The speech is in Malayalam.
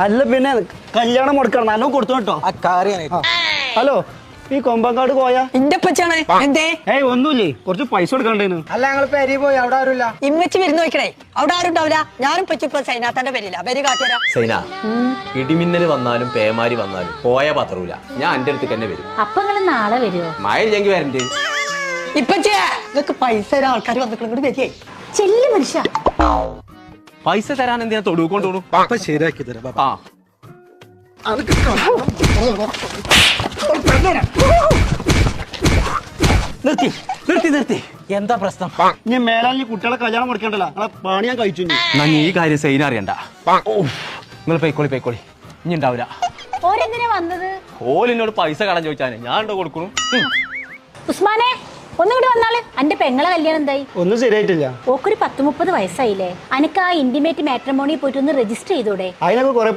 അല്ല പിന്നെ കല്യാണം മുടക്കണം നല്ലോ കൊടുത്തു കേട്ടോ. ഹലോ, ഈ കൊമ്പങ്കാട് പോയാ എന്റെ പച്ചാണ് എന്തേ? ഏയ് ഒന്നുമില്ലേ, കുറച്ച് പൈസ കൊടുക്കണ്ടേന്. അല്ല ഞങ്ങൾ പെരി പോയി അവിടെ ആരുമില്ല. ഇമ്മച്ചി വിരുന്ന് നോക്കണേ, അവിടെ ആരും ഉണ്ടാവില്ല. ഞാനും പറ്റിപ്പോ സൈനാത്തന്റെ പേരില്ല പേര് കാട്ടുതരാ. സൈന, ഇടിമിന്നൽ വന്നാലും പേമാരി വന്നാലും പോയ പത്രൂല. ഞാൻ എന്റെ അടുത്തേക്ക് തന്നെ വരും. അപ്പൊ നിങ്ങള് നാളെ വരുമോ? മഴ ഇല്ലെങ്കിൽ വരണ്ട്. ഇപ്പച്ചേ നിങ്ങക്ക് പൈസ തരാൻ ആൾക്കാർ വന്നിട്ട് വരികയെ. ചെല്ലു മനുഷ്യ. പൈസ തരാൻ എന്തിനാ തൊടുക്കൊണ്ടോളൂ. ശരിയാക്കി തരാം. ആ നിർത്തി നിർത്തി നിർത്തി. എന്താ പ്രശ്നം? ഇനി മേലാൽ കുട്ടികളെ കല്യാണം മുടക്കണ്ടല്ലോ, നിങ്ങളെ പണി ഞാൻ കഴിച്ചു. എന്നാ ഈ കാര്യം സൈന അറിയണ്ട. നിങ്ങൾ പൈക്കോളി ഇനി ഉണ്ടാവില്ല. ഓരെന്തിനാ വന്നത്? ഓലിനോട് പൈസ കടം ചോദിച്ചാനെ ഞാൻ ഉണ്ടോ കൊടുക്കണു. ഉസ്മാനെ ഒന്നുകൂടി വന്നാള്. അന്റെ പെങ്ങളെ കല്യാണം എന്തായി? ഒന്നും ശരിയായിട്ടില്ല. ഓക്കൊരു 10-30 വയസ്സായില്ലേ? അനക്ക് ആ ഇന്റിമേറ്റ് മാട്രിമോണി പോയിട്ട് ഒന്ന് രജിസ്റ്റർ ചെയ്തൂടെ? അതിനൊക്കെ കുറെ